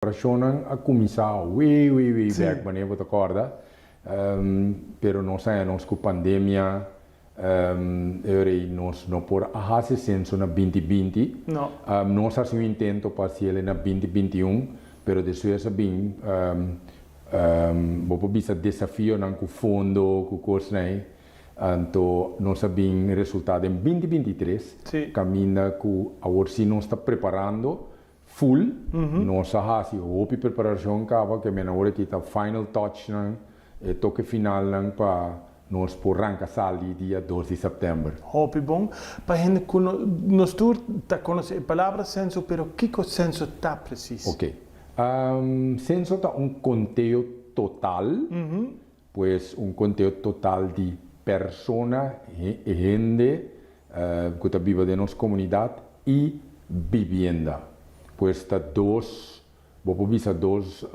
Operationen a começar way back, wanneer we het acorda. Pero nós sabemos que a pandemia nós não por a senso na 2020. No. Nós fazemos um intento para ser na 2021, pero depois bem vou bisa desafio não com fundo, com coisa né. Então nós sabemos resultado em 2023. Sim. Caminha com a orsi nós está preparando full. Nós fazemos a preparação que me na hora que está final touch não, toque final não para nós por arrancar sali dia 2 de setembro. Hopi bom. Para gente nós tour tá conhece a palavra senso, pero que senso tá preciso? Ok. Senso tá conteúdo total, pues conteúdo total de persona, gente que está viva de nossa comunidade e vivienda. Pues está vou visar dois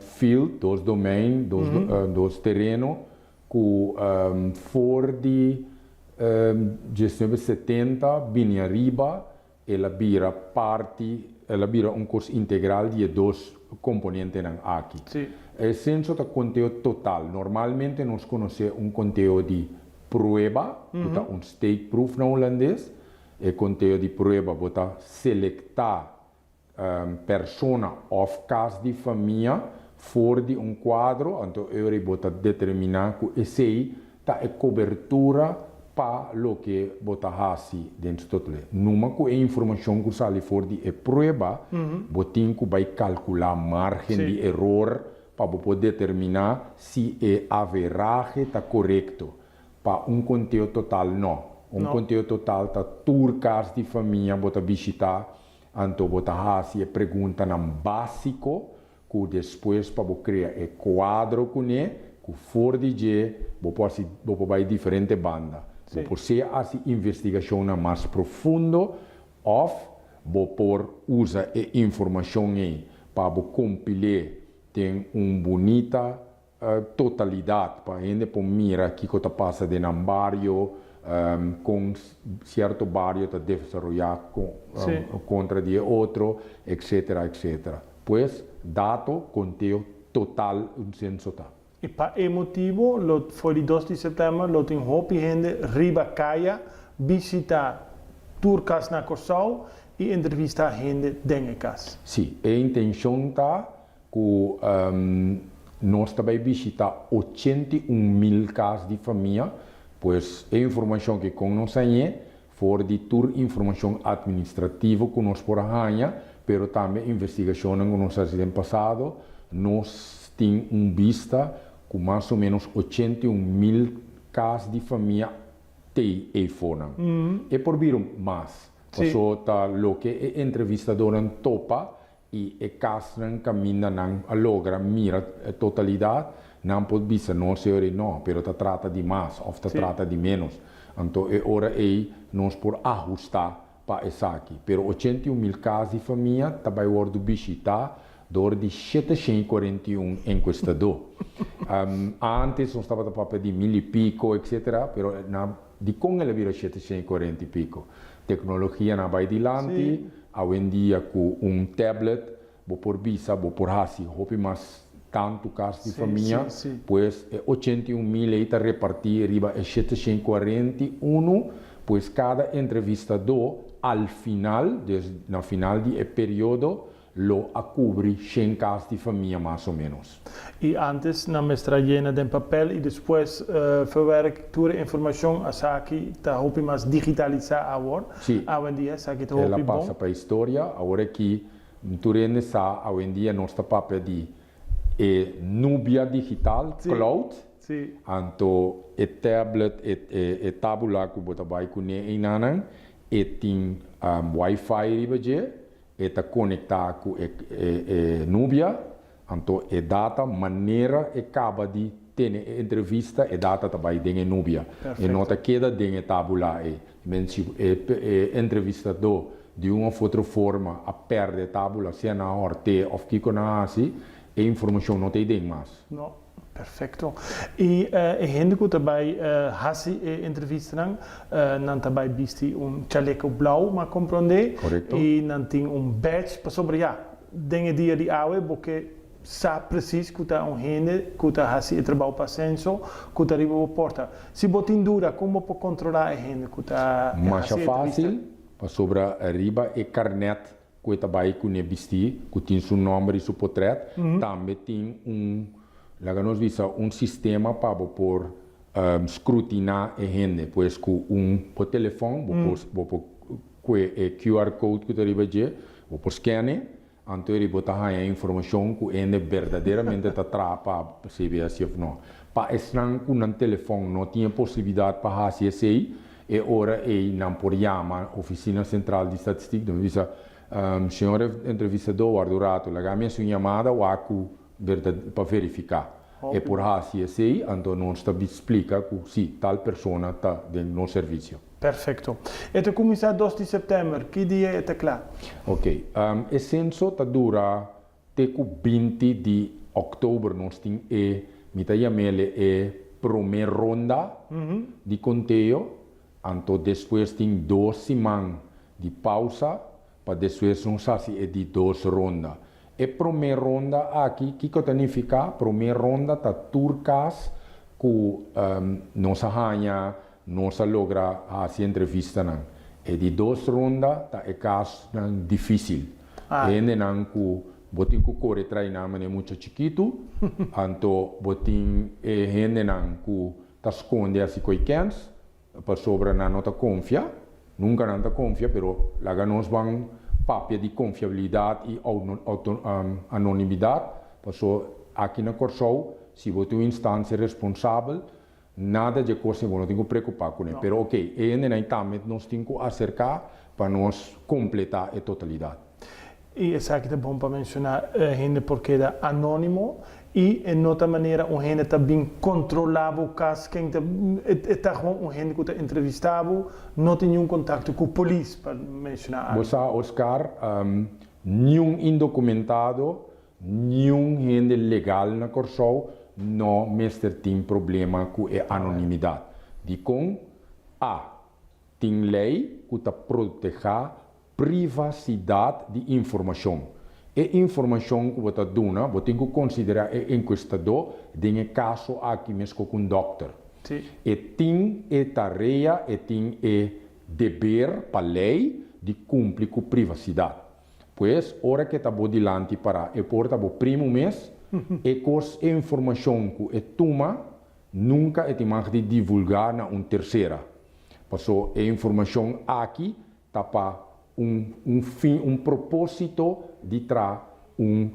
field, dois domain, dois terreno que for de 1970 bem arriba ela vira parte, ela vira curso integral de dois componentes aqui. Sim. É senso da conteúdo total. Normalmente nós conhecemos conteúdo de prova, stake proof na holandês, e conteúdo de prova, bota selectar persona of caso de família for de quadro, então eu bota determinar que esse tá é cobertura para o que bota hasi dentro do todo. Numa que é informação que sai for de prova, botin que vai calcular margem de erro para poder determinar se a average está correto. Para conteúdo total não. Conteúdo total tá tur caso de família bota visitar. Então, você faz a pergunta básico, que depois para criar o quadro com ele, que for de você vai diferente banda. Você faz a investigação mais profunda, ou você usa a informação para compilar, tem uma bonita totalidade, para a gente mira o que está passando em um barrio, com certo barrio está desenvolver contra de outro, etc. Pois, dado conteúdo total senso tá. E para esse motivo, foi 2 de setembro, tem hopi gente riba caia, visitar turcas na Corsau e entrevistar gente dentro casa. Sim, a intenção tá que nós também visitar 81.000 casas de família. Pois a informação que nós temos for de toda informação administrativa que nós podemos ganhar, mas também investigação que nós fizemos no passado, nós temos vista que mais ou menos 81.000 casas de família têm iPhone. E por vir mais, passou o que a entrevistadora topa e a casa caminha a lograr mira a totalidade. Não pode dizer não, senhor, não, mas trata de mais ou trata de menos. Então, é hora aí nós por ajustar para isso aqui. Mas 81.000 casas de família também vão visitar de 741 enquistador. Antes nós estávamos a papel de 1.000 e pico, etc. Mas de como ela vira 740 e pico? Tecnologia não vai adiante. Hoje em dia, com tablet, vou por visa, vou por hasi, houve mais tanto caso de família, pois 81.000 está repartido riba é 741, pois cada entrevistador, ao final, no final do período, lo cobre 100 casos de família mais ou menos. E antes, na mestra llena de papel e depois verwerkt toda a informação, a aqui está hopi mais digitalizar agora. Sim. Hoje em dia, essa aqui está hopi ela bom. passa para a história, agora que turene sa, hoje em dia nós está papel de Nubia digital, cloud, então o tablet, e tabula que você vai conhecer em e tem Wi-Fi ribaje, e está conectado com Nubia, então a data, maneira e acaba de ter entrevista, e data também tem Nubia. E nota queda tem tabula entrevistador de uma outra forma a perde tabula, se na horte ou que conhece, a informação não tem mais. Não, perfeito. E a gente que também hasi entrevista não também viste chaleco blau, mas compreende? Correto. E não tem badge para sobre dingen dia di awe, porque sabe preciso que está gente que está assim trabalho para senso, que está arriba a porta. Se botin dura, como para controlar a gente que está mais fácil para sobre arriba e carnet que está aí com o vestir, que tem seu nome e seu portrait, também tem lá nós visa sistema para por escrutinar a gente, pois com por telefone, com o QR code que está arriba de, por scanner. Então ele bota a informação que ele verdadeiramente está para saber se ou não. Para estranho com um telefone não tinha possibilidade para fazer isso aí, e agora ele não pode chamar a Oficina Central de Estatística, então diz, senhor entrevistador, Ardurato, lá minha chamada para verificar. E por fazer isso aí, então nós explica que sim, tal pessoa está no serviço. Perfeito. Então começa 2 de setembro, que dia é claro? Ok, o censo dura até 20 de outubro, nós temos a primeira ronda de conteúdo, então depois tem 2 semanas de pausa, para depois nós fazer de 2 rondas. A primeira ronda aqui, que significa? A primeira ronda está turcas que nós ganha, nós logra fazer entrevista. E de 2 rondas é caso difícil. E não que botin que corre treinar é muito chiquito, então botin gente não que está esconde assim coikens, para sobre não está confia, nunca não está confia, pero lá nós vamos papel de confiabilidade e anonimidade, porque aqui na Corsou, se você é uma instância responsável, nada de coisa não tem que preocupar com ele. Mas, ok, ainda também nós temos que acercar para nós completar a totalidade. E isso aqui é bom para mencionar, gente porque é anônimo e em outra maneira um gente também controlava o caso, quem está com um gente que está entrevistado, não tem nenhum contato com a polícia para mencionar. Você, Oscar, nenhum indocumentado, nenhum gente legal na Corsou, não tem problema com a anonimidade. De com tem lei que protege privacidade de informação. E informação que você dá, você tem que considerar o enquestador de caso aqui mesmo com o doutor. E tem a tarefa e tem o dever para a lei de cumprir com privacidade. Pois, hora que está adiante para e porta o primeiro mês, e com a informação que toma, nunca é de divulgar na terceira. Passou a informação aqui está para um propósito de tra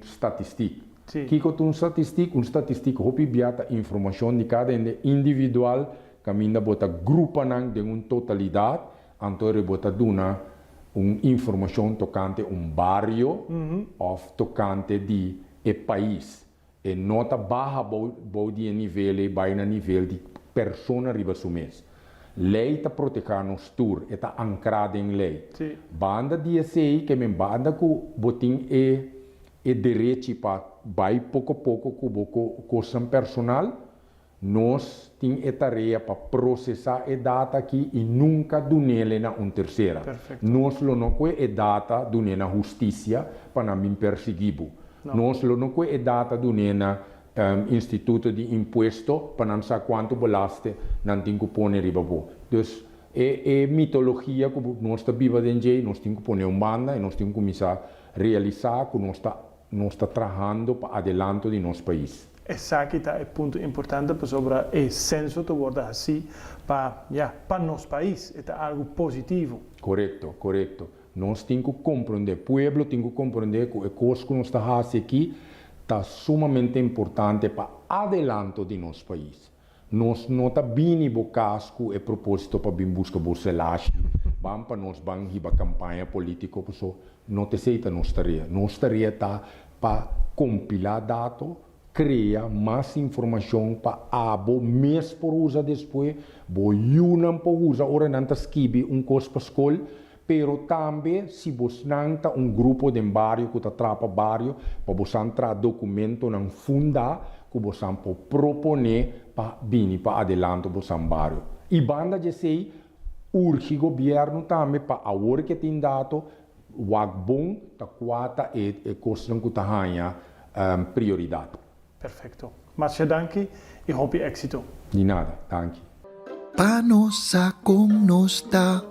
estatística. Que é uma estatística copiada informação de cada individual que ainda bota grupo de uma totalidade, então ele bota uma informação tocante bairro ou tocante de país. E nota barra de nível vai na nível de pessoa riba mês. Lei está protegendo nos tour, está ancrada em lei. Banda de SEI, que é banda que botin direito para vai pouco a pouco com coisa personal, nós temos a tarefa para processar a data aqui e nunca donele na terceira. Nós não temos a data donele na justiça para não perseguir. Nós não temos a data donele na Instituto de Imposto para não saber quanto belaste não tem que pôr riba bo. Então, é mitologia que nós está viva dentro, nós temos que pôr banda e nós temos que começar a realizar que nós está trabalhando para adelanto de nosso país. Esse é um ponto importante para sobre o censo de guardar assim para nosso país, é algo positivo. Correto. Nós temos que compreender, o povo tem que compreender que a coisa que nós está fazendo aqui está sumamente importante para adelanto de nosso país. Nós não está bem no casco e propósito para vir buscar bolselagem, vamos para nós vamos ir para campanha política, porque não te aceita nossa tarefa. Nossa tarefa está para compilar dados, criar mais informação para abo mês por usar depois, boiunam por usar, ora não está escrever coisa para a escola, pero também se você não está grupo de bairro que está trapa bairro para você entrar documento não fundar que você pode proponer para vir para adelante você bairro e banda de sei urge governo também para a hora que tem dado wak bom ta kwata e kosten ku tahanya prioridade. Perfecto. Marcia danki e hopi éxito. De nada, danke. Panosa con nos da